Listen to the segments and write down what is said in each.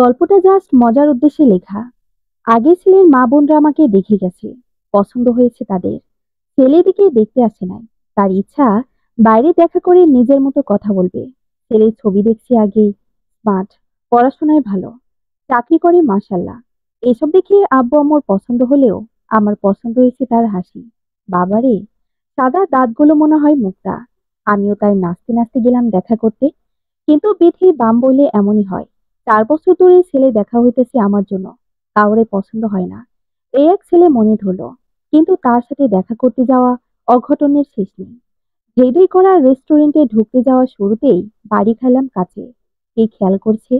গল্পটা জাস্ট মজার উদ্দেশ্যে লেখা। আগে ছেলের মা বোনরা আমাকে দেখে গেছে, পছন্দ হয়েছে তাদের। ছেলে দিকে দেখতে আসে নাই, তার ইচ্ছা বাইরে দেখা করে নিজের মতো কথা বলবে। ছেলের ছবি দেখছি আগেই, স্মার্ট, পড়াশোনায় ভালো, চাকরি করে মাশাল্লাহ। এসব দেখে আব্বু আম্মুর পছন্দ হলেও আমার পছন্দ হয়েছে তার হাসি। বাবারে, সাদা দাঁতগুলো মনে হয় মুক্তা। আমিও তাই নাচতে নাচতে গেলাম দেখা করতে। কিন্তু বিধি বাম বললে এমনই হয়। 4 বছর ধরে ছেলে দেখা হইতেছে আমার জন্য, কাউরে পছন্দ হয় না। এই এক ছেলে মনে ধরলো, কিন্তু তার সাথে দেখা করতে যাওয়া অঘটনের শেষ নেই। ভেবেই করা রেস্টুরেন্টে ঢুকতে যাওয়া শুরুতেই বাড়ি খাইলাম কাছে। এই খেয়াল করছে,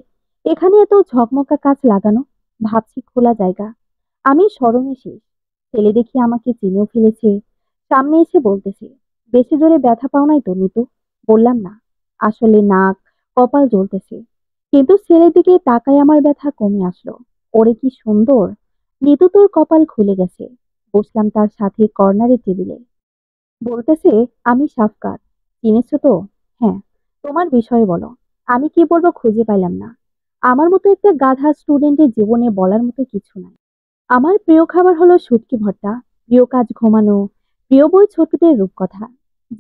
এখানে এত ঝকমকা কাঁচ লাগানো। ভাবছি খোলা জায়গা। আমি স্মরণে শেষ। ছেলে দেখি আমাকে চিনেও ফেলেছে। সামনে এসে বলতেছে, বেশি জোরে ব্যথা পাও নাই তো নিতু? বললাম না, আসলে নাক, কপাল জ্বলতেছে। কিন্তু ছেলের দিকে তাকায় আমার ব্যথা কমে আসলো। ওরে কি সুন্দর! নিতু তোর কপাল খুলে গেছে। বসলাম তার সাথে কর্নারের টেবিলে। বলতেছে, আমি সাফকাত, চিনেছো তো? হ্যাঁ। তোমার বিষয়ে বলো। আমি কি বলবো খুঁজে পাইলাম না। আমার মতো একটা গাধা স্টুডেন্টের জীবনে বলার মতো কিছু নাই। আমার প্রিয় খাবার হলো শুটকি ভর্তা, প্রিয় কাজ ঘুমানো, প্রিয় বই ছোটদের রূপকথা।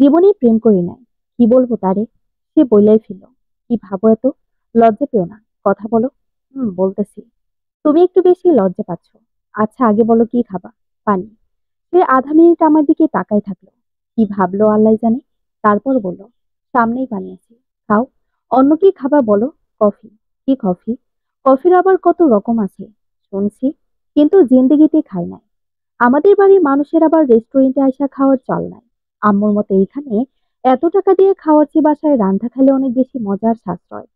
জীবনে প্রেম করি নাই, কি বলবো তারে? সে বইলাই ফেলল। কি ভাবো এত? লজ্জা পেও না, কথা বলো। বলতেছি। তুমি একটু বেশি লজ্জা পাচ্ছ। আচ্ছা আগে বলো কি খাবা? পানি। সে আধা মিনিট আমার দিকে তাকায় থাকলো। কি ভাবলো আল্লাহ জানে। তারপর বলল, সামনেই পানি আছে, খাও। অন্য কি খাবা বলো? কফি। কি কফি? কফির আবার কত রকম আছে শুনছি, কিন্তু জিন্দেগিতে খাই নাই। আমাদের বাড়ির মানুষের আবার রেস্টুরেন্টে আইসা খাওয়ার চল নাই। আম্মুর মতে এখানে এত টাকা দিয়ে খাওয়ার চেয়ে বাসায় রান্না খেলে অনেক বেশি মজার সাশ্রয়।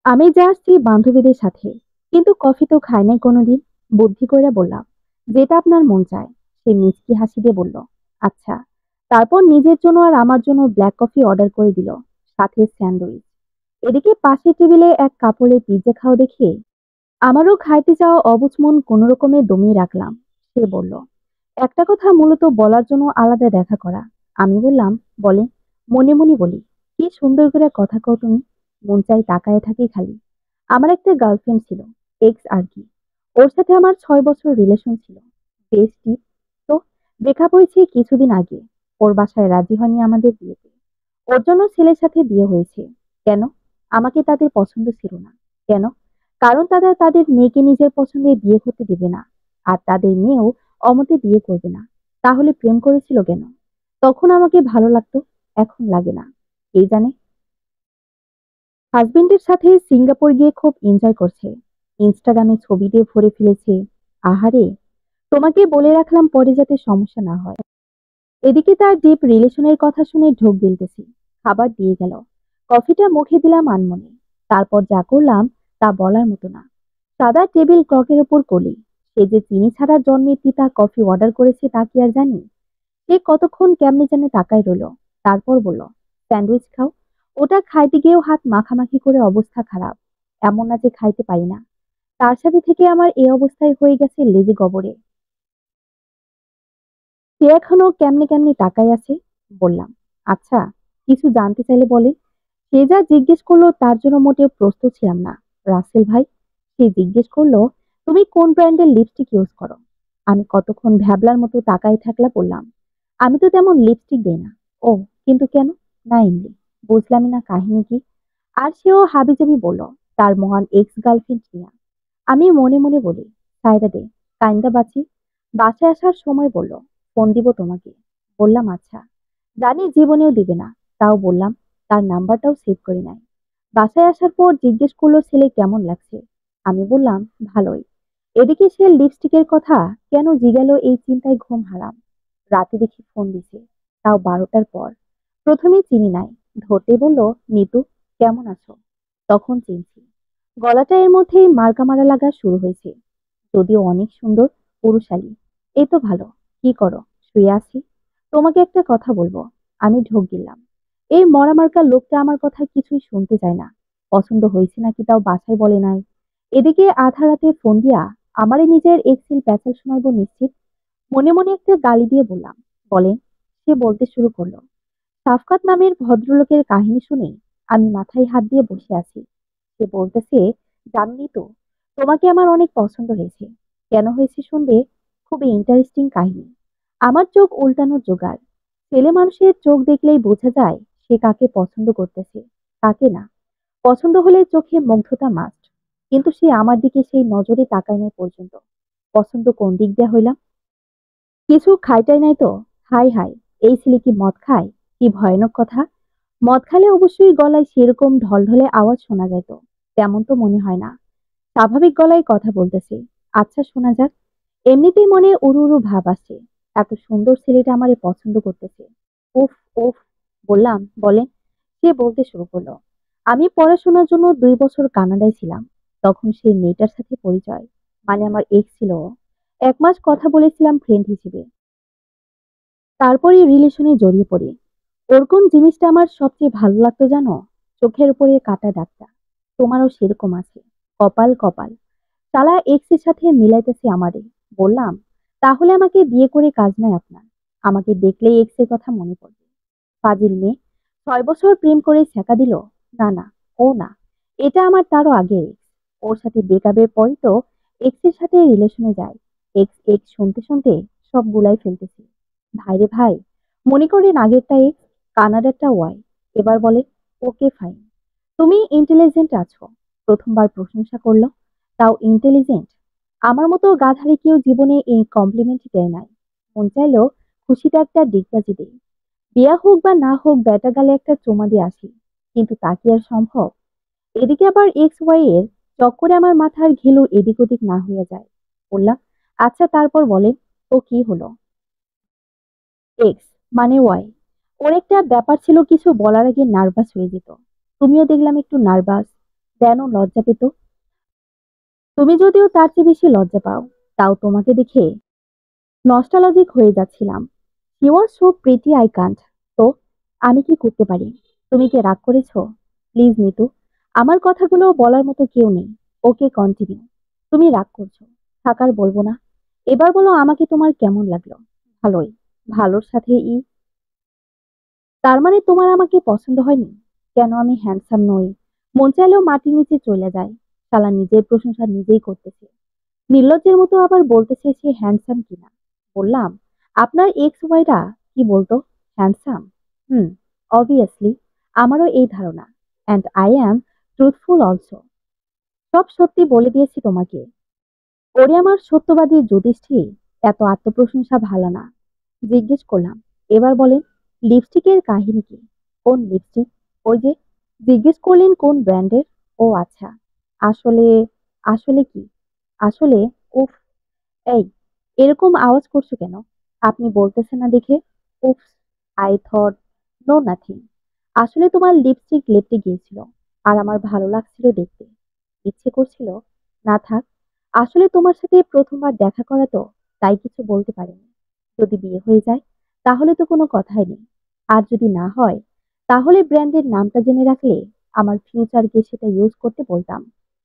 আমি যা আসছি বান্ধবীদের সাথে, কিন্তু কফি তো খাই নাই কোনোদিন। বুদ্ধি কইরা বললাম, যেটা আপনার মন চায়। সে মিষ্টি হাসি দিয়ে বলল, আচ্ছা। তারপর নিজের জন্য আর আমার জন্য ব্ল্যাক কফি অর্ডার করে দিল, সাথে স্যান্ডউইচ। এদিকে পাশের টেবিলে এক কাপড়ের পিৎজা খাওয়া দেখে আমারও খাইতে যাওয়া অবুঝ মন কোনো রকমে দমিয়ে রাখলাম। সে বলল, একটা কথা মূলত বলার জন্য আলাদা দেখা করা। আমি বললাম, বলে। মনে মনে বলি, কি সুন্দর করে কথা কও তুমি। মন চাই তাকায় থাকি খালি। আমার একটা গার্লফ্রেন্ড ছিল, এক্স আর কি। ওর সাথে আমার 6 বছর রিলেশন ছিল। বেশ ডিপ। তো ব্রেকআপ হয়েছে কিছুদিন আগে। ওর বাসায় রাজি হয়নি আমাদের বিয়েতে। ওর জন্য ছেলের সাথে বিয়ে হয়েছে। কেন? আমাকে তাদের পছন্দ ছিল না। কেন? কারণ তারা তাদের মেয়েকে নিজের পছন্দে বিয়ে করতে দেবে না। আর তাদের মেয়েও অমতে বিয়ে করবে না। তাহলে প্রেম করেছিল কেন? তখন আমাকে ভালো লাগতো, এখন লাগে না। কে জানে। হাজবেন্ডের সাথে সিঙ্গাপুর গিয়ে খুব এনজয় করছে। ইনস্টাগ্রামে ছবি দিয়ে ভরে ফেলেছে। আহারে, তোমাকে বলে রাখলাম পরে যাতে সমস্যা না হয়। এদিকে তার ডিপ রিলেশনের কথা শুনে ঢোক গিলতেছি। খাবার দিয়ে গেল। কফিটা মুখে দিলাম আনমনে। তারপর যা করলাম তা বলার মতো না। সাদা টেবিল ক্লকের উপর কলি। সে যে চিনি ছাড়া জন্মের পিতা কফি অর্ডার করেছে তা কি আর জানি। সে কতক্ষণ কেমনে জানে তাকায় রইল। তারপর বলল, স্যান্ডউইচ খাও। ওটা খাইতে গিয়েও হাত মাখামাখি করে অবস্থা খারাপ। এমন না যে খাইতে পারি না। তার সাথে থেকে আমার এই অবস্থায় হয়ে গেছে লেজে গবরে। সে এখনো কেমনে কেমনে তাকায় আছে। বললাম, আচ্ছা, কিছু জানতে চাইলে বলে। সে যা জিজ্ঞেস করলো তার জন্য মোটেও প্রস্তুত ছিলাম না। রাসেল ভাই, সে জিজ্ঞেস করলো, তুমি কোন ব্র্যান্ডের লিপস্টিক ইউজ করো? আমি কতক্ষণ ভ্যাবলার মতো তাকাই থাকলা বললাম, আমি তো তেমন লিপস্টিক দেই না। ও, কিন্তু কেন? না এমনি। বুঝলামই না কাহিনী কি। আর সেও হাবিজাবি বলল, তার মহান এক্স গার্লফ্রেন্ড নিয়া। আমি মনে মনে বলি, সাইরা দে, কাইন্দা বাঁচি। বাসায় আসার সময় বলল, ফোন দিব তোমাকে। বললাম আচ্ছা। জানি জীবনেও দিবে না, তাও বললাম। তার নাম্বারটাও সেভ করি নাই। বাসায় আসার পর জিজ্ঞেস করলো ছেলে কেমন লাগছে। আমি বললাম, ভালোই। এদিকে সে লিপস্টিকের কথা কেন জিজ্ঞালো এই চিন্তায় ঘুম হারাম। রাতে দেখি ফোন দিছে, তাও 12টার পর। প্রথমে চিনি নাই, ধরতে বলল, নিতু, কেমন আছো? তখন চিনছি। গলাটা এর মধ্যেই মার্কা মারা লাগা শুরু হয়েছে। যদিও অনেক সুন্দর, পুরুষালী। এই তো ভালো। কি করো? শুয়ে আছি। তোমাকে একটা কথা বলবো। আমি ঢোক গিললাম। এই মরা মার্কা লোকটা আমার কথা কিছুই শুনতে চায় না। পছন্দ হয়েছে নাকি তাও বাসায় বলে নাই। এদিকে আধা রাতে ফোন দিয়া আমারই নিজের এক্সিল প্যাচাল শোনাইবো নিশ্চিত। মনে মনে একটা গালি দিয়ে বললাম, বলেন। সে বলতে শুরু করলো, সাফকাত নামের ভদ্রলোকের কাহিনী শুনে আমি মাথায় হাত দিয়ে বসে আছি। সে বলতেছে, জানলি তো, তোমাকে আমার অনেক পছন্দ হয়েছে। কেন হয়েছে শুনবে? খুবই ইন্টারেস্টিং কাহিনী। আমার চোখ উল্টানোর জোগাড়। ছেলে মানুষের চোখ দেখলেই বোঝা যায় সে কাকে পছন্দ করতেছে, কাকে না। পছন্দ হলে চোখে মুগ্ধতা মাস্ট। কিন্তু সে আমার দিকে সেই নজরে তাকায় নাই পর্যন্ত। পছন্দ কোন দিক দিয়ে হইলাম? কিছু খাইটাই নাই তো। হাই হাই, এই ছেলে কি মদ খায়? কি ভয়ানক কথা! মদ খেলে অবশ্যই গলায় সেরকম ঢলঢলে আওয়াজ শোনা যেত। তেমন তো মনে হয় না। স্বাভাবিক গলায় কথা বলতেছে। আচ্ছা শোনা যাক। এমনিতেই মনে উড়ু উড়ু ভাব আসছে। এত সুন্দর ছেলেটা আমারে পছন্দ করতেছে। উফ উফ। বললাম, বলেন। সে বলতে শুরু করলো। আমি পড়াশোনার জন্য 2 বছর কানাডায় ছিলাম। তখন সেই মেয়েটার সাথে পরিচয়। মানে আমার এক্স ছিল ও। 1 মাস কথা বলেছিলাম ফ্রেন্ড হিসেবে। তারপরই রিলেশনে জড়িয়ে পড়ি। ওর কোন জিনিসটা আমার সবচেয়ে ভালো লাগতো জানো? চোখের উপরে কাটা দাগটা। তোমারও সেরকম আছে। কপাল কপাল। শালা এক্স এর সাথে মিলাইতেছে আমারে। বললাম, তাহলে আমাকে বিয়ে করে কাজ নাই আপনার। আমাকে দেখলেই এক্স এর কথা মনে পড়বে। ফাজিল মেয়ে। 6 বছর প্রেম করে ছ্যাঁকা দিল। না না, ও না। এটা আমার তারও আগে এক্স। ওর সাথে ব্রেকআপের পরই তো এক্স এর সাথে রিলেশনে যায়। এক্স এক্স শুনতে শুনতে সব গুলাই ফেলতেছি। ভাইরে ভাই, মনে করেন আগেরটা এক্স, কানাডারটা ওয়াই। এবার বলে, ওকে ফাইন। তুমি ইন্টেলিজেন্ট আছো। প্রথমবার প্রশংসা করলো। তাও ইন্টেলিজেন্ট। আমার মতো গাধারে কেউ জীবনে এই কমপ্লিমেন্ট দেয় নাই। মন চাইলো খুশিতে একটা ডিগবাজি দেই। বিয়া হোক বা না হোক ব্যাটা গালে একটা চুমা দিয়ে আসি। কিন্তু তা কি আর সম্ভব? এদিকে আবার এক্স ওয়াই এর চক্করে আমার মাথার ঘিলু এদিক ওদিক না হয়ে যায়। বললাম, আচ্ছা তারপর বলেন, তো কি হলো? এক্স মানে ওয়াই। ওর একটা ব্যাপার ছিল, কিছু বলার আগে নার্ভাস হয়ে যেত। তুমিও দেখলাম একটু নার্ভাস। কেন লজ্জা পেত? তুমি যদিও তার চেয়ে বেশি লজ্জা পাও। তাও তোমাকে দেখে নস্টালজিক হয়ে যাচ্ছিলাম। He was so pretty I can't. তো আমি কি করতে পারি? তুমি কি রাগ করেছো? প্লিজ নিতু, আমার কথাগুলো বলার মতো কেউ নেই। ওকে কন্টিনিউ। তুমি রাগ করছো। থাকার বলবো না। এবার বলো, আমাকে তোমার কেমন লাগলো? ভালোই। ভালোর সাথে তার মানে তোমার আমাকে পছন্দ হয়নি? কেন আমি হ্যান্ডসাম নই? মন চাইলেও মাটির নিচে চলে যায়। শালা নিজের প্রশংসা নিজেই করতেছে। নির্লজ্জের মতো আবার বলতেছে সে হ্যান্ডসাম কিনা। বললাম, আপনার এক্স ওয়াইরা কি বলতো? হ্যান্ডসাম। হুম, অবভিয়াসলি। আমারও এই ধারণা। And I am truthful also. সব সত্যি বলে দিয়েছি তোমাকে। ওরে আমার সত্যবাদী যুধিষ্ঠির। এত আত্মপ্রশংসা ভালো না। জিজ্ঞেস করলাম, এবার বলেন, লিপস্টিকের কাহিনী কি? কোন লিপস্টিক? ওই যে। জিজ্ঞেস করলেন কোন ব্র্যান্ডের? ও আচ্ছা। আসলে, আসলে কি? আসলে, উফ। এই, এরকম আওয়াজ করছো কেন? আপনি বলতেছেন না দেখে। উফ। I thought, no nothing. আসলে তোমার লিপস্টিক লেপটে গিয়েছিল। আর আমার ভালো লাগছিল দেখতে। ইচ্ছে করছিল। না থাক। আসলে তোমার সাথে প্রথমবার দেখা করা তো, তাই কিছু বলতে পারিনি। যদি বিয়ে হয়ে যায় তাহলে তো কোনো কথাই নেই। আর যদি না হয় তাহলে ব্র্যান্ডের নামটা জেনে রাখলে আমার ফিউচারকে সেটা ইউজ করতে বলতাম।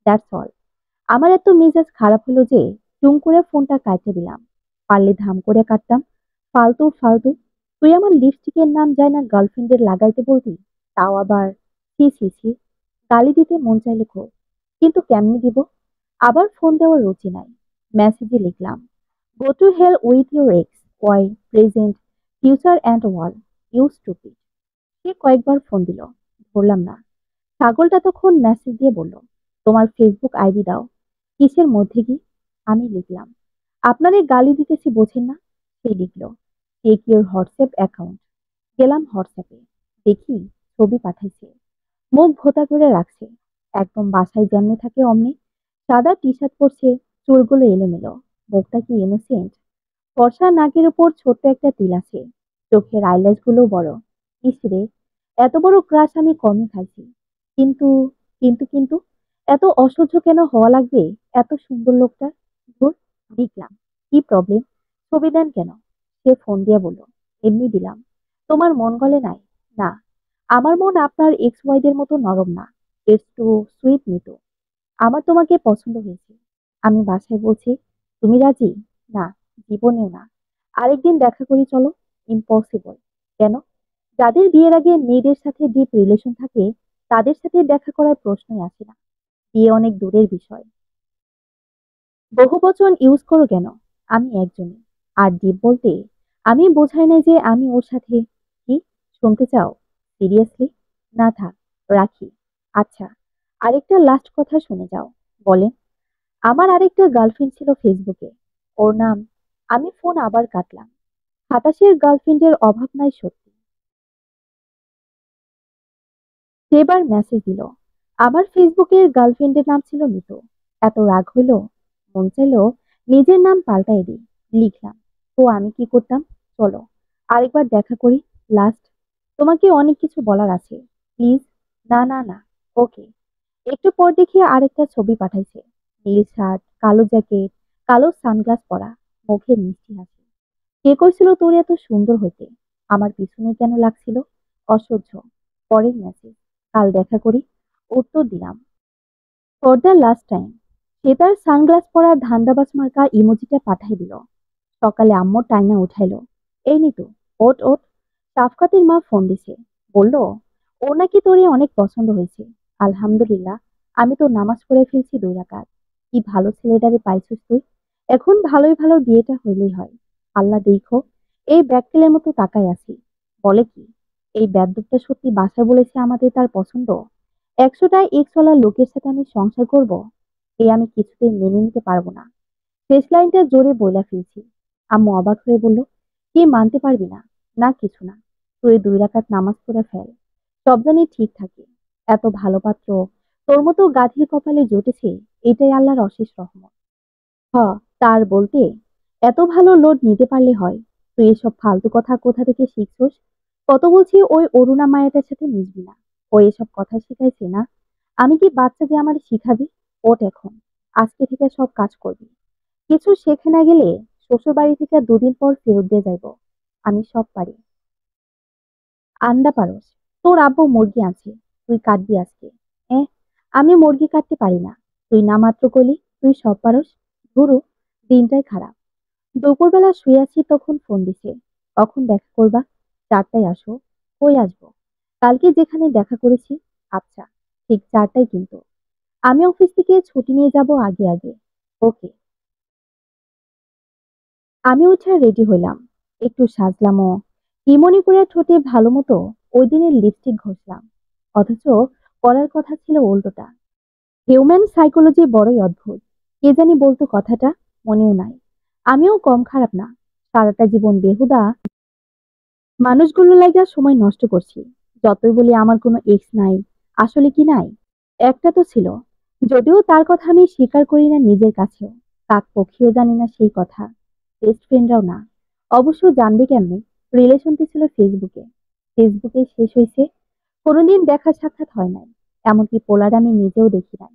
That's all. আমার এত মেজাজ খারাপ হলো যে টুং করে ফোনটা কাটতে দিলাম। পারলে ধাম করে কাটতাম। ফালতু ফালতু। তুই আমার লিপস্টিকের নাম যায় না গার্লফ্রেন্ডের লাগাইতে বলবি? তাও আবার ছি ছি ছি। গালি দিতে মন চাইলে খুব। কিন্তু কেমনে দিব? আবার ফোন দেওয়ার রুচি নাই। মেসেজে লিখলাম, go to hell with your ex y present future and all you stupid. সে কয়েকবার ফোন দিল। ধরলাম না। ছাগলটা তখন মেসেজ দিয়ে বলল, তোমার ফেসবুক আইডি দাও। কিসের মধ্যে কি? আমি লিখলাম, আপনারে গালি দিতেছি বোঝেন না? সে লিখল, টেক ইউর হোয়াটসঅ্যাপ অ্যাকাউন্ট। গেলাম হোয়াটসঅ্যাপে। দেখি ছবি পাঠাইছে। মুখ ভোতা করে রাখছে। একদম বাসায় যেমনি থাকে অমনি। সাদা টি শার্ট পরছে। চুলগুলো এলোমেলো। মুখটা কি ইনোসেন্ট। ফর্সা নাকের উপর ছোট্ট একটা তিল আছে। চোখের আইল্যাশ গুলো বড়। ইস রে, এত বড় ক্রাশ আমি কমই খাইছি। কিন্তু কিন্তু এত অসহ্য কেন হওয়া লাগবে এত সুন্দর লোকটা? ধুর। লিখলাম, কি প্রবলেম? ছবি দেন কেন? সে ফোন দিয়ে বলল, এমনি দিলাম। তোমার মন গলে নাই? না। আমার মন আপনার এক্স ওয়াইদের মতো নরম না। ইটস টু সুইট মিটু। আমার তোমাকে পছন্দ হয়েছে। আমি বাসায় বলছি, তুমি রাজি? না, জীবনেও না। আরেকদিন দেখা করি চলো। ইম্পসিবল। কেন? যাদের বিয়ের আগে মেয়েদের সাথে ডিপ রিলেশন থাকে তাদের সাথে দেখা করার প্রশ্নই আসে না। বিয়ে অনেক দূরের বিষয়। বহুবচন ইউজ করো কেন? আমি একজনই। আর দীপ বলতে আমি বোঝাই না যে আমি ওর সাথে। কি শুনতে চাও? সিরিয়াসলি? না থাক, রাখি। আচ্ছা, আরেকটা লাস্ট কথা শুনে যাও। বলেন। আমার আরেকটা গার্লফ্রেন্ড ছিল ফেসবুকে। ওর নাম। আমি ফোন আবার কাটলাম। হতাশের গার্লফ্রেন্ডের অভাব নাই সত্যি। সেবার মেসেজ দিল। আমার ফেসবুকের গার্লফ্রেন্ডের নাম ছিল মিতু। এত রাগ হইলো, মন চাইলো নিজের নাম পাল্টাই দিই। লিখলাম, তো আমি কি করতাম? চলো আরেকবার দেখা করি। লাস্ট। তোমাকে অনেক কিছু বলার আছে। প্লিজ। না না না। ওকে। একটু পর দেখি আরেকটা ছবি পাঠাইছে। নীল শার্ট, কালো জ্যাকেট, কালো সানগ্লাস পরা, মুখে মিষ্টি হাসি। কে কইছিল তোর এত সুন্দর হইতে? আমার পিছনে কেন লাগছিল? অসহ্য। পরের মেসেজ। কাল দেখা করি। উত্তর দিলাম, ফর দ্য লাস্ট টাইম। সে তার সানগ্লাস পরা ধান্দাবাজ মার্কা ইমোজিটা পাঠাই দিল। সকালে আম্মু টাইনা উঠাইলো। এই নিতু, ওঠ ওঠ। সাফকাতের মা ফোন দিছে। বলল, ও নাকি তোরে অনেক পছন্দ হয়েছে। আলহামদুলিল্লাহ। আমি তো নামাজ পড়ে ফেলছি 2 রাকাত। কি ভালো ছেলেটারে পাইছিস তুই। এখন ভালোই ভালো বিয়েটা হইলেই হয়। আল্লাহ দেখো, এই ব্যাককেলের মতো তাকায় আছি। বলে কি, এই বেদ্যুপটা সত্যি বাসায় বলেছে আমাদের তার পছন্দ? 100টা এক্সওয়ালা লোকের সাথে আমি সংসার করব? এই আমি কিছুতেই মেনে নিতে পারবো না। শেষ লাইনটা জোরে বইলা ফেলছি। আম্মু অবাক হয়ে বলল, কি মানতে পারবি না? না কিছু না। তুই 2 রাকাত নামাজ পড়ে ফেল। সব জানি ঠিক থাকে। এত ভালো পাত্র তোর মতো গাধীর কপালে জুটেছে, এটাই আল্লাহর অশেষ রহমত। হ, তার বলতে এত ভালো লোড নিতে পারলে হয়। তুই এসব ফালতু কথা কোথা থেকে শিখছস? কত বলছি ওই অরুণা মায়াটার সাথে মিশবি না। ও এসব কথা শিখাইছে না। আমি কি বাচ্চা যে আমার শিখাবি? ওঠ এখন। আজকে থেকে সব কাজ করবি। কিছু শেখে না গেলে শ্বশুর বাড়ি থেকে 2 দিন পর ফেরত দিয়ে যাইব। আমি সব পারি। আন্ডা পারস? তোর আব্বু মুরগি আছে, তুই কাটবি আজকে। আমি মুরগি কাটতে পারি না। তুই না মাত্র কইলি তুই সব পারস। ধুরু, দিনটাই খারাপ। দুপুরবেলা শুয়ে আছি তখন ফোন দিছে। কখন দেখা করবা? 4টায় আসো। কই আসবো? কালকে যেখানে দেখা করেছি। আচ্ছা, ঠিক 4টায় কিন্তু। আমি অফিস থেকে ছুটি নিয়ে যাব আগে আগে। ওকে। আমি উঠে রেডি হইলাম। একটু সাজলামও। কি মনে করে ঠোঁটে ভালো মতো ওই দিনের লিপস্টিক ঘষলাম। অথচ করার কথা ছিল উল্টোটা। হিউম্যান সাইকোলজি বড়ই অদ্ভুত। কে জানি বলতো কথাটা, মনেও নাই। আমিও কম খারাপ না। সারাটা জীবন বেহুদা মানুষগুলো লাইগা সময় নষ্ট করছি। যতই বলি আমার কোনো এক্স নাই, আসলে কি নাই? একটা তো ছিল। যদিও তার কথা আমি স্বীকার করি না নিজের কাছেও। কাক পক্ষীও জানি না সেই কথা। বেস্ট ফ্রেন্ডরাও না। অবশ্য জানবে কেমনে? রিলেশনটি ছিল ফেসবুকে। ফেসবুকে শেষ হয়েছে। কোনোদিন দেখা সাক্ষাৎ হয় নাই। এমনকি পোলার আমি নিজেও দেখি নাই।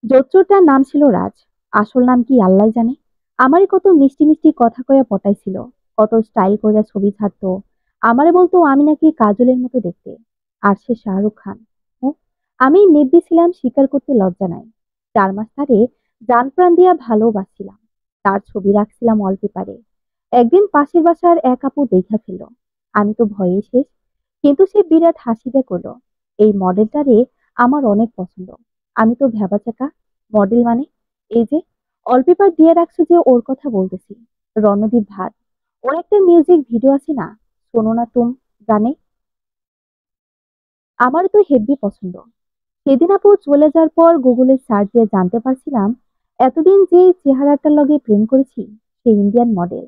জোচ্চোরটার নাম ছিল রাজ। আসল নাম কি আল্লাহ জানে। আমারে কত মিষ্টি মিষ্টি কথা কয়া পটাইছিল। কত স্টাইল কইরা ছবি ছাড়তো। আমারে বলতো আমি নাকি কাজলের মতো দেখতে। আর সে শাহরুখ খান। হুঁ, আমি নির্দি ছিলাম, স্বীকার করতে লজ্জা নাই। 4 মাস ধরে জান প্রাণ দিয়া ভালোবাসছিলাম। তার ছবি রাখছিলাম ওয়ালপেপারে। একদিন পাশের বাসার এক আপু দেখা ফেলল। আমি তো ভয়ে শেষ। কিন্তু সে বিরাট হাসিটা করলো। এই মডেলটারে আমার অনেক পছন্দ। আমি তো ভ্যাবাচাকা। মডেল মানে? এই যে ওয়ালপেপার দিয়ে রাখছো যে ওর কথা বলতেছি। রণদীপ ভাট। ওর একটা মিউজিক ভিডিও আছে না, শোনো না তুম, গানে। আমার তো হেব্বি পছন্দ। সেদিন আপু চলে যাওয়ার পর গুগলে সার্চ দিয়ে জানতে পারছিলাম এতদিন যে চেহারাটার লগে প্রেম করেছি সে ইন্ডিয়ান মডেল।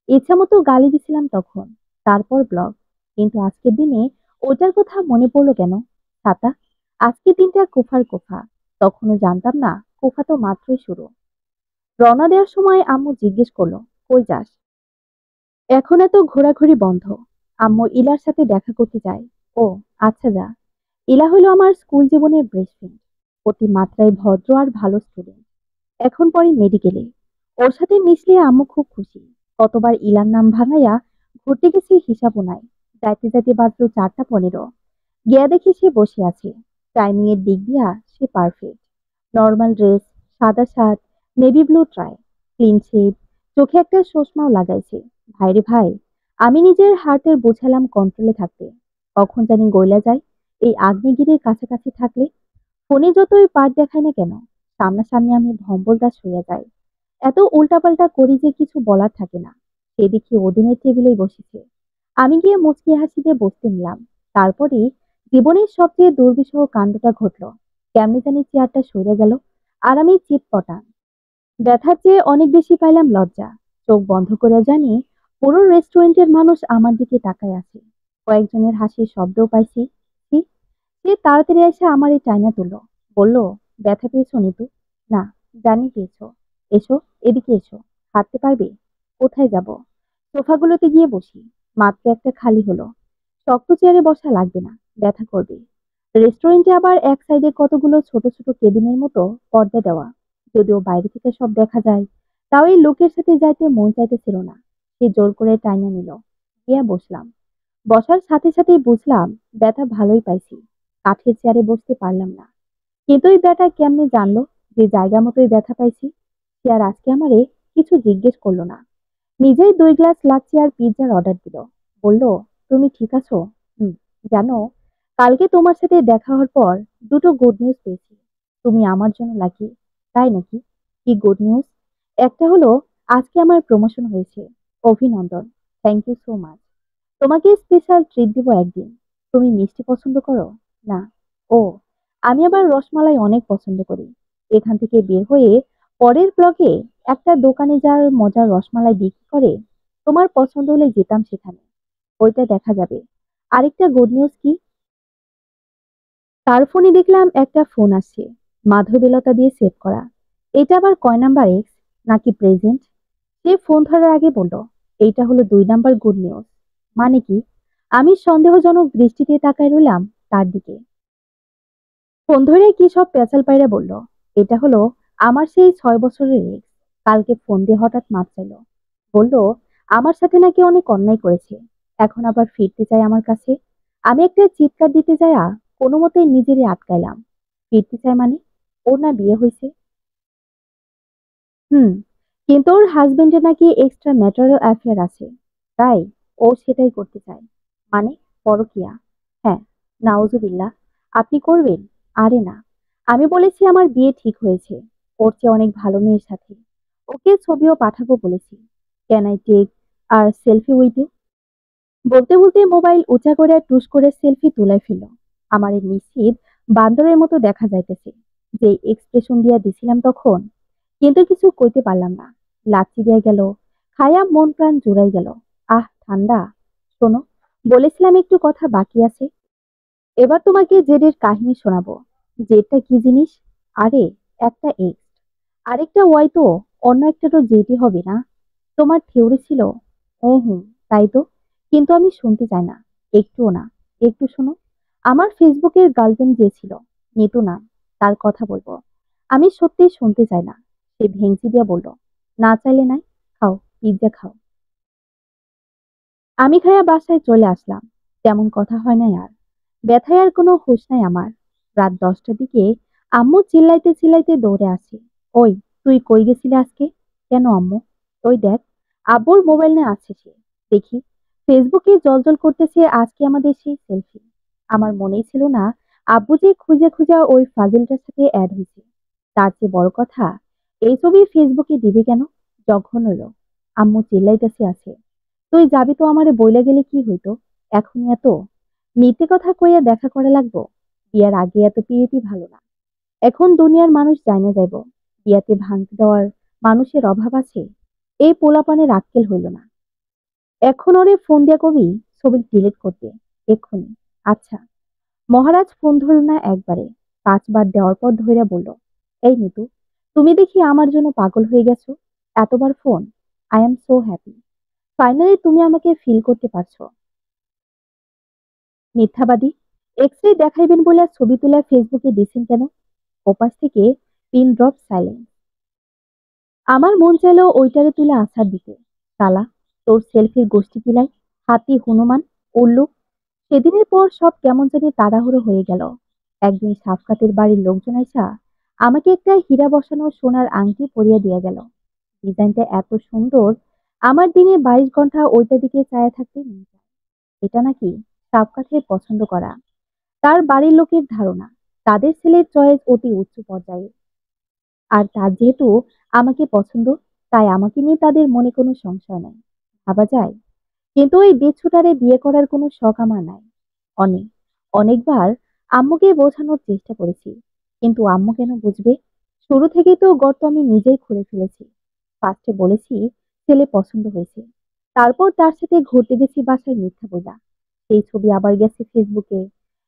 ইচ্ছা মতো গালি দিছিলাম তখন। তারপর ব্লগ। কিন্তু আজকের দিনে ওটার কথা মনে পড়লো কেন? ছাতা। আজকের দিনটা কুফার কুফা। তখনও জানতাম না, কুফা তো মাত্রই শুরু। রওনা দেওয়ার সময় আম্মু জিজ্ঞেস করলো, কই যাস? এখন এত ঘোরাঘুরি বন্ধ। আম্মু ইলার সাথে দেখা করতে যায়। ও আচ্ছা, যা। ইলা হলো আমার স্কুল জীবনের বেস্ট ফ্রেন্ড। অতি মাত্রায় ভদ্র আর ভালো স্টুডেন্ট। এখন পরে মেডিকেলে। ওর সাথে মিশলে আম্মু খুব খুশি। কতবার ইলার নাম ভাঙাইয়া ঘুরতে গেছি হিসাবও নাই। যাইতে যাইতে বাজলো 4টা 15। গিয়া দেখি সে বসে আছে। টাইমিং এর দিক দিয়া সে পারফেক্ট। নর্মাল ড্রেস, সাদা shirt, navy blue try, clean shave, চোখে একটা চশমাও লাগাইছে। ভাইরে ভাই, আমি নিজের হার্টের বোঝালাম কন্ট্রোলে থাকতে। কখন জানি গইলা যায় এই আগ্নেয়গিরির কাছাকাছি থাকলে। ফোনে যতই পার দেখায় না কেন, সামনাসামনি আমি ভম্বল দাস হইয়া যাই। এত উল্টাপাল্টা করি যে কিছু বলার থাকে না। সেদিকে ওদিনের টেবিলেই বসেছে। আমি গিয়ে মুচকি হাসি দিয়ে বসতে নিলাম। তারপরেই জীবনের সবচেয়ে দুর্বিষহ কাণ্ডটা ঘটল। কেমনি জানি চেয়ারটা সরে গেল, আর আমি চিৎপটাং। ব্যথার চেয়ে অনেক বেশি পাইলাম লজ্জা। চোখ বন্ধ করে জানি পুরো রেস্টুরেন্টের মানুষ আমার দিকে তাকায় আছে। কয়েকজনের হাসির শব্দও পাইছি। কি? সে তাড়াতাড়ি এসে আমার এই টাইনা তুলল। বলল, ব্যথা পেয়েছো নিতু? না, জানি পেয়েছো। এসো, এদিকে এসো। হাঁটতে পারবে? কোথায় যাব? সোফাগুলোতে গিয়ে বসি। মাত্র একটা খালি হলো। শক্ত চেয়ারে বসা লাগবে না, ব্যথা করবে। রেস্টুরেন্টে আবার এক সাইডে কতগুলো ছোট ছোট কেবিনের মতো পর্দা দেওয়া। যদিও বাইরে থেকে সব দেখা যায়, তাও এই লোকের সাথে যাইতে মন চাইতেছিল না। সে জোর করে টাইনা নিল। গিয়া বসলাম। বসার সাথে সাথেই বুঝলাম ব্যথা ভালোই পাইছি। কাঠের চেয়ারে বসতে পারলাম না। কিন্তু এই ব্যাটা কেমনে জানলো যে জায়গা মতোই ব্যথা পাইছি? সে আর আজকে আমারে কিছু জিজ্ঞেস করলো না। নিজেই 2 গ্লাস লাচ্ছি আর পিৎজার অর্ডার দিল। বলল, তুমি ঠিক আছো? হুম। জানো, কালকে তোমার সাথে দেখা হওয়ার পর দুটো গুড নিউজ পেয়েছি। তুমি আমার জন্য লাকি। তাই নাকি? কি গুড নিউজ? একটা হলো, আজকে আমার প্রমোশন হয়েছে। অভিনন্দন। Thank you so much. তোমাকে স্পেশাল ট্রিট দিব একদিন। তুমি মিষ্টি পছন্দ করো? না। ও, আমি আবার রসমালাই অনেক পছন্দ করি। এখান থেকে বের হয়ে পরের ব্লকে একটা দোকানে যার মজার রসমালাই বিক্রি করে, তোমার পছন্দ হলে যেতাম সেখানে। ওইটা দেখা যাবে। আরেকটা গুড নিউজ কি? তার ফোনে দেখলাম একটা ফোন আসছে, মাধবীলতা দিয়ে সেভ করা। এটা আবার কয় নাম্বার এক্স নাকি প্রেজেন্ট? সে ফোন ধরার আগে বলল, এইটা হলো 2 নাম্বার গুড নিউজ। মানে কি? আমি সন্দেহজনক দৃষ্টিতে তাকায় রইলাম তার দিকে। ফোন ধরে কি সব পেঁচাল পাইরা বলল, এটা হলো আমার সেই 6 বছরের এক্স। কালকে ফোন দিয়ে হঠাৎ মাপ চাইলো। বলল, আমার সাথে নাকি অনেক অন্যায় করেছে। এখন আবার ফিরতে চাই আমার কাছে। আমি একটা চিৎকার দিতে যাইয়া কোনো মতে নিজেরই আটকাইলাম। ফিরতে চাই মানে? ওর না বিয়ে হয়েছে? হুম। কিন্তু ওর হাজবেন্ডের নাকি এক্সট্রা ম্যাটারাল অ্যাফেয়ার আছে। তাই ও সেটাই করতে চায়। মানে, পরকিয়া। হ্যাঁ। নাউজুবিল্লাহ। আপনি করবেন? আরে না। আমি বলেছি আমার বিয়ে ঠিক হয়েছে, ওর চেয়ে অনেক ভালো মেয়ের সাথে। ওকে ছবিও পাঠাবো বলেছি। Can I take a selfie with you? বলতে বলতে মোবাইল উঁচা করে টুস করে সেলফি তুলে ফেলল। আমার নিশ্চিত বান্দরের মতো দেখা যাইতেছে, যে এক্সপ্রেশন দিয়া দিছিলাম তখন। কিন্তু কিছু কইতে পারলাম না। লাচ্ছি দিয়া গেল। খায়া মন প্রাণ জুড়াই গেল। আহ, ঠান্ডা। শোনো, বলেছিলাম একটু কথা বাকি আছে। এবার তোমাকে জেডের কাহিনী শোনাবো। জেডটা কি জিনিস? আরে, একটা এক্স, আরেকটা ওয়াই তো অন্য একটা তো জেডই হবে না? তোমার থিওরি ছিল। ও হুম, তাই তো। কিন্তু আমি শুনতে চাই না। একটুও না। একটু শোনো। আমার ফেসবুকের গার্লফ্রেন্ড যে ছিল, নিতু নাম, তার কথা বলবো। আমি সত্যি শুনতে চাই না। সে ভেংচি দিয়া বলল, না চাইলে নাই। খাও, পিৎজা খাও। আমি খাইয়া বাসায় চলে আসলাম। তেমন কথা হয় নাই আর। ব্যথায় আর কোনো হুঁশ নাই আমার। রাত 10টার দিকে আম্মু চিল্লাইতে চিল্লাইতে দৌড়ে আসে। ওই, তুই কই গেছিলি আজকে? কেন আম্মু? ওই দেখ, আব্বুর মোবাইল নিয়ে আছে সে। দেখি, ফেসবুকে জলজল করতেছে আজকে আমাদের সেই সেলফি। আমার মনেই ছিল না আব্বু যে খুঁজে খুঁজে ওই ফাজিলটার সাথে অ্যাড হয়েছে। তার চেয়ে বড় কথা, এই ছবি ফেসবুকে দিবে কেন? জঘন্য লোক। আম্মু চিল্লাইতেছে আছে। তুই যাবি তো আমারে বইলা গেলে কি হইতো? এখনই এত মিথ্যে কথা কইয়া দেখা করা লাগবো? বিয়ার আগে এত পিরিতি ভালো না। এখন দুনিয়ার মানুষ জানে যাইব বিয়াতে ভাঙতে দেওয়ার মানুষের অভাব আছে। এই পোলাপানের আক্কেল হইল না। এখন ওরে ফোন দিয়া কবি ছবি ডিলিট করতে, এক্ষুনি। আচ্ছা। মহারাজ ফোন ধরল না একবারে, 5বার দেওয়ার পর ধইরা বলল, এই নিতু, তুমি দেখি আমার জন্য পাগল হয়ে গেছো। এতবার phone. I am so happy. Finally তুমি আমাকে ফিল করতে পারছো। মিথ্যাবাদী। এক্স-রে দেখাইবেন বলে ছবি তুলে ফেসবুকে দিছেন কেন? ওপাশ থেকে পিন ড্রপ সাইলেন্স। আমার মন চাইলো ওইটারে তুলে আছাড় দিতে। শালা, তোর সেলফির গোষ্ঠী কিলাই, হাতি, হনুমান, উল্লু। সেদিনের পর সব কেমন জানি তাড়াহুড়ো হয়ে গেল। একদিন সাফকাতের বাড়ির লোকজন আইসা আমাকে একটা হীরা বসানো সোনার আংটি পরিয়ে দিয়ে গেল। ডিজাইনটা এত সুন্দর, আমার দিনে 22 ঘন্টা ওইটা দিকে চায়া থাকতে মন চায়। এটা নাকি সাফকাতের পছন্দ করা। তার বাড়ির লোকের ধারণা, তাদের ছেলের চয়েস অতি উচ্চ পর্যায়ে। আর তার যেহেতু আমাকে পছন্দ, তাই আমাকে নিয়ে তাদের মনে কোনো সংশয় নাই। ভাবা যায়। কিন্তু ওই বিচ্ছুটারে বিয়ে করার কোনো শখ আমার নাই। অনেক অনেকবার আম্মুকে বোঝানোর চেষ্টা করেছি, কিন্তু আম্মু কেন বুঝবে? শুরু থেকেই তো গর্ত আমি নিজেই খুঁড়ে ফেলেছি। ফার্স্টে বলেছি ছেলে পছন্দ হয়েছে, তারপর তার সাথে ঘুরতে গেছি বাসায় মিথ্যা বইলা, সেই ছবি আবার গেছে ফেসবুকে।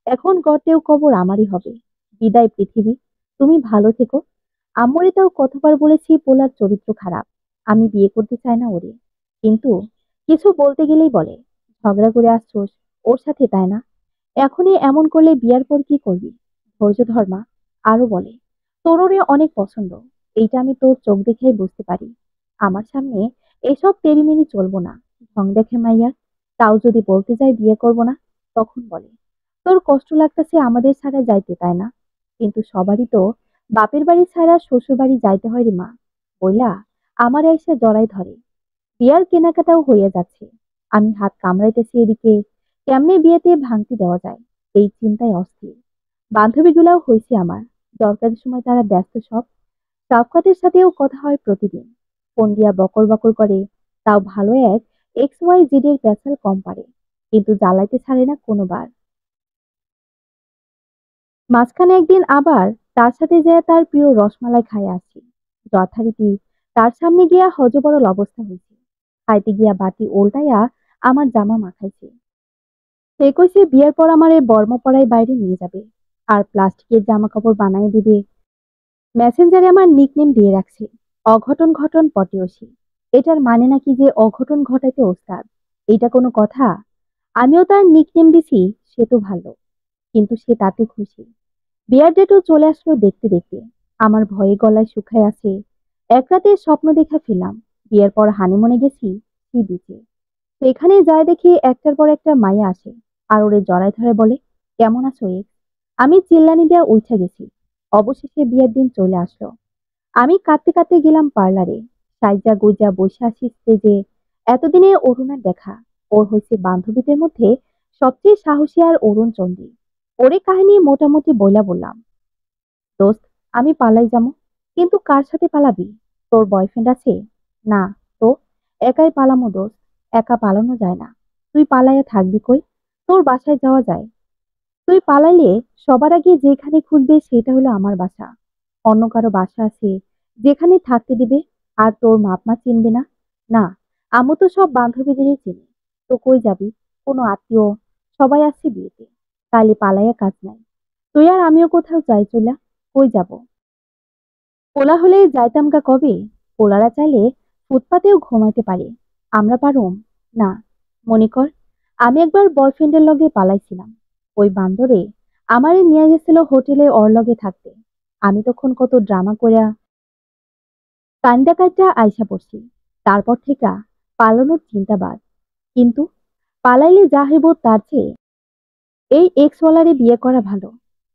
এখন গর্তেও কবর আমারই হবে। বিদায় পৃথিবী, তুমি ভালো থেকো। আম্মুরে তাও কতবার বলেছি পোলার চরিত্র খারাপ, আমি বিয়ে করতে চাই না ওরে। কিন্তু কিছু বলতে গেলেই বলে ঝগড়া করে আসছোস ওর সাথে, তাই না? এখনই এমন করলে বিয়ার পর কি করবি? ধৈর্য ধর মা। আরো বলে তোর ওরে অনেক পছন্দ, এইটা আমি তোর চোখ দেখেই বুঝতে পারি। আমার সামনে এসব তেড়িমেড়ি চলবো না। ঢং দেখে মাইয়ার। তাও যদি বলতে যাই বিয়ে করব না, তখন বলে তোর কষ্ট লাগতেছে আমাদের ছাড়া যাইতে, তাই না? কিন্তু সবারই তো বাপের বাড়ি ছাড়া শ্বশুর বাড়ি যাইতে হয় রে মা, বইলা আমার এসে জড়াই ধরে। বিয়ার কেনাকাটাও হইয়া যাচ্ছে, আমি হাত কামড়াইতেছি এদিকে, কেমনে বিয়েতে ভাঙতি দেওয়া যায় এই চিন্তায় অস্থির। বান্ধবীগুলাও হয়েছে আমার, দরকারের সময় তারা ব্যস্ত সব। সাফকাতের সাথেও কথা হয় প্রতিদিন, ফোন দিয়া বকর বকর করে। তাও ভালো এক XYZ এর পেছাল কম পারে, কিন্তু জ্বালাইতে ছাড়ে না কোনোবার। মাঝখানে একদিন আবার তার সাথে যেয়ে তার প্রিয় রসমালাই খাইয়া আসি। যথারীতি তার সামনে গিয়া হজবরল অবস্থা হয়েছে। খাইতে গিয়া বাটি উল্টাইয়া আমার জামা মাখাইছে। সে কইছে বিয়ের পর আমার এই বর্মপড়ায় বাইরে নিয়ে যাবে, আর প্লাস্টিকের জামা কাপড় বানাই দিবে। মেসেঞ্জারে আমার নিকনেম দিয়ে রাখছে অঘটন ঘটন পটেয়সী। এটার মানে নাকি যে অঘটন ঘটাইতে ওস্তাদ। এটা কোনো কথা? আমিও তার নিকনেম দিছি, সে তো ভালো, কিন্তু সে তাতে খুশি। বিয়ার ডেটও চলে আসলো দেখতে দেখতে। আমার ভয়ে গলায় শুকায় আছে। এক রাতে স্বপ্ন দেখা ফেলাম, বিয়ের পর হানিমুনে গেছি সি বিচে। সেখানে যায় দেখি একটার পর একটা মাইয়া আসে, আর ওরে জড়ায় ধরে বলে কেমন আছো এ। আমি চিল্লানি দেয়া উঠে গেছি। অবশেষে বিয়ের দিন চলে আসলো। আমি কাঁদতে কাঁদতে গেলাম পার্লারে। সাইজা গুইজা বসে আছি স্টেজে। এতদিনে অরুণার দেখা। ওর হয়েছে বান্ধবীদের মধ্যে সবচেয়ে সাহসী আর অরুণ চন্ডী। ওরে কাহিনী মোটামুটি বইলা বললাম। দোস্ত, আমি পালাই যাবো। কিন্তু কার সাথে পালাবি? তোর বয়ফ্রেন্ড আছে? না। তো একাই পালামো দোস্ত। একা পালানো যায় না। তুই পালাইয়া থাকবি কই? তোর বাসায় যাওয়া যায়। তুই পালাইলে সবার আগে যেখানে খুঁজবে সেটা হলো আমার বাসা। অন্য কারো বাসা আছে যেখানে থাকতে দিবে? আর তোর মাপ মা চিনবে না? না, আম্মু তো সব বান্ধবীদেরই চিনি। তো কই যাবি? কোনো আত্মীয়? সবাই আসছে বিয়েতে। তাইলে পালাইয়া কাজ নাই। তুই আর আমিও কোথাও যাই চইলা। কই যাব? পোলা হলে যাইতাম গা কবে। পোলারা চাইলে ফুটপাতেও ঘুমাইতে পারে, আমরা পারুম? না। মনে কর, আমি একবার বয়ফ্রেন্ডের লগে পালাইছিলাম। ওই বান্দরে আমারে নিয়ে গেছিল হোটেলে ওর লগে থাকতে। আমি তখন কত ড্রামা কইরা কান্দা কাইটা আইসা পড়ছি। তারপর থেকে পালানোর চিন্তা বাদ। কিন্তু পালাইলে যা হইব তার চেয়ে এই এক্সওয়ালারে বিয়ে করা ভালো।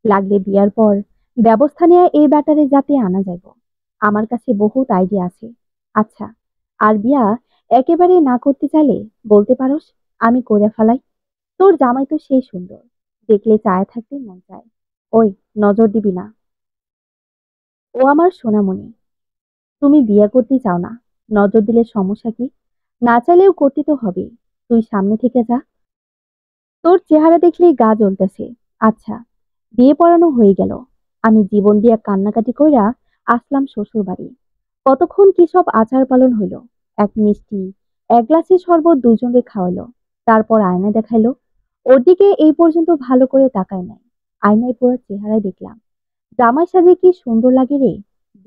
লাগলে বিয়ার পর ব্যবস্থা নেয়া এই ব্যাটারে যাতে আনা যাইব। আমার কাছে বহুত আইডিয়া আছে। আচ্ছা, আর বিয়া একেবারে না করতে চাইলে বলতে পারোস, আমি করে ফেলাই। তোর জামাই তো সেই সুন্দর, দেখলে চায় থাকতে মন চায়। ওই, নজর দিবি না। ও আমার সোনামণি। তুমি বিয়ে করতে চাও না, নজর দিলে সমস্যা কি? না চাইলেও করতে তো হবে। তুই সামনে থেকে যা। তোর চেহারা দেখলেই গা জ্বলতেছে। আচ্ছা, বিয়ে পড়ানো হয়ে গেল। আমি জীবন দিয়া কান্নাকাটি কইরা আসলাম শ্বশুর বাড়ি। কতক্ষণ কি সব আচার পালন হইল। এক মিষ্টি, এক গ্লাসে শরবত দুজনকে খাওয়াইলো। তারপর আয়না দেখাইলো। ওর দিকে এই পর্যন্ত ভালো করে তাকায় নাই। আয়নায় পুরো চেহারায় দেখলাম জামাই সাজে কি সুন্দর লাগে রে।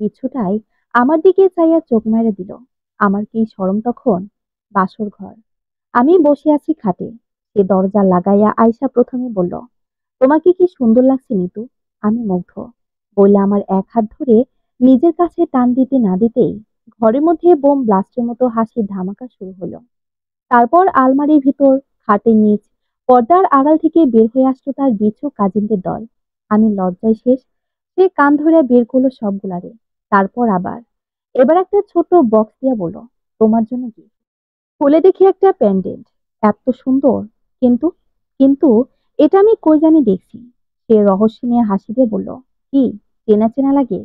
বিচ্ছুটাই আমার দিকে চাইয়া চোখ মেরে দিল। আমার কি শরম তখন। বাসর ঘর। আমি বসে আছি খাটে। সে দরজা লাগাইয়া আয়সা প্রথমে বলল, তোমাকে কি সুন্দর লাগছে নিতু। আমি মুগ্ধ। বললে আমার এক হাত ধরে নিজের কাছে টান দিতে না দিতেই ঘরের মধ্যে বোম ব্লাস্টের মতো হাসির ধামাকা শুরু হলো। তারপর আলমারির ভিতর, খাটের নিচ, পর্দার আড়াল থেকে বের হয়ে আসলো তার বিছু কাজিনদের দল। আমি লজ্জায় শেষ। সে কান ধরে বের করলো সবগুলারে। তারপর আবার এবার একটা ছোট বক্স দিয়া বলল, তোমার জন্য কি। খুলে দেখি একটা প্যান্ডেন্ট। এত সুন্দর। কিন্তু কিন্তু এটা আমি কই জানি দেখছি। সে রহস্য নিয়ে হাসি দিয়ে বলল, কি চেনা চেনা লাগে?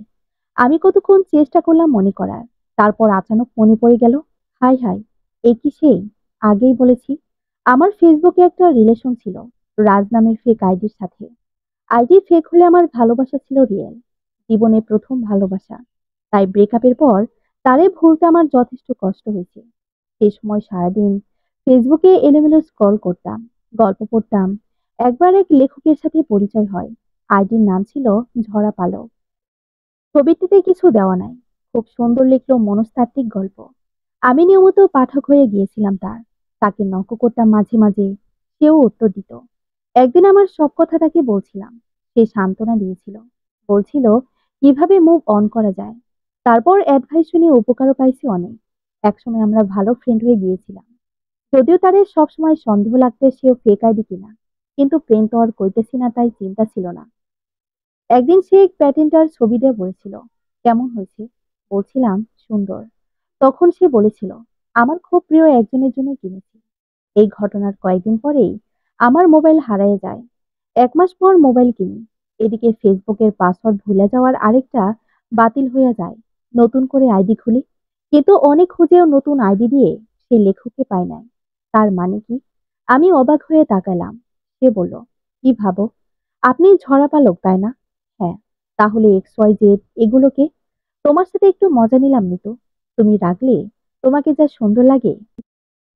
আমি কতক্ষণ চেষ্টা করলাম মনে করার, তারপর আচানক মনে পড়ে গেল, হাই হাই, এ কি সেই? আগেই বলেছি আমার ফেসবুকে একটা রিলেশন ছিল রাজ নামের ফেক আইডির সাথে। আইডি ফেক হলে আমার ভালোবাসা ছিল রিয়েল, জীবনে প্রথম ভালোবাসা। তাই ব্রেকআপের পর তারে ভুলতে আমার যথেষ্ট কষ্ট হয়েছে। সে সময় সারাদিন ফেসবুকে এলোমেলো স্ক্রল করতাম, গল্প পড়তাম। একবার এক লেখকের সাথে পরিচয় হয়। আইডির নাম ছিল ঝরা পালক। ছবিটিতে কিছু দেওয়া নাই, খুব সুন্দর লিখলো মনস্তাত্ত্বিক গল্প। আমি নিয়মিত পাঠক হয়ে গিয়েছিলাম তার। তাকে নক করতাম মাঝে মাঝে, সেও উত্তর দিত। একদিন আমার সব কথা তাকে বলছিলাম, সে সান্ত্বনা দিয়েছিল, বলছিল কিভাবে মুভ অন করা যায়। তারপর অ্যাডভাইস শুনে উপকারও পাইছি অনেক। একসময় আমরা ভালো ফ্রেন্ড হয়ে গিয়েছিলাম, যদিও তারে সবসময় সন্দেহ লাগতে সেও ফেক আইডি কিনা। কিন্তু প্রেম তো আর করতেছি না, তাই চিন্তা ছিল না। একদিন সে এক প্যাটেন্টার ছবি দিয়ে বলেছিল, কেমন হয়েছে? বলছিলাম সুন্দর। তখন সে বলেছিল, আমার খুব প্রিয় একজনের জন্য কিনেছি। এই ঘটনার কয়েকদিন পরেই আমার মোবাইল হারিয়ে যায়। 1 মাস পর মোবাইল কিনি। এদিকে ফেসবুকের পাসওয়ার্ড ভুলে যাওয়ার আরেকটা বাতিল হয়ে যায়। নতুন করে আইডি খুলি, কিন্তু অনেক খুঁজেও নতুন আইডি দিয়ে সেই লেখককে পাই নাই। তার মানে কি? আমি অবাক হয়ে তাকালাম। সে বলল, কি ভাবো, আপনি ঝরা পালক তাই না? হ্যাঁ। তাহলে এক্স ওয়াই জেড এগুলোকে? তোমার সাথে একটু মজা নিলাম নিতু। তুমি রাগলে? তোমাকে যা সুন্দর লাগে।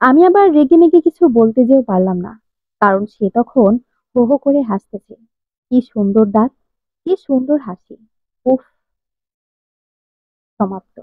আমি আবার রেগে মেগে কিছু বলতে যেও পারলাম না, কারণ সে তখন হো হো করে হাসতেছে। কি সুন্দর দাঁত, কি সুন্দর হাসি। উফ। সমাপ্ত।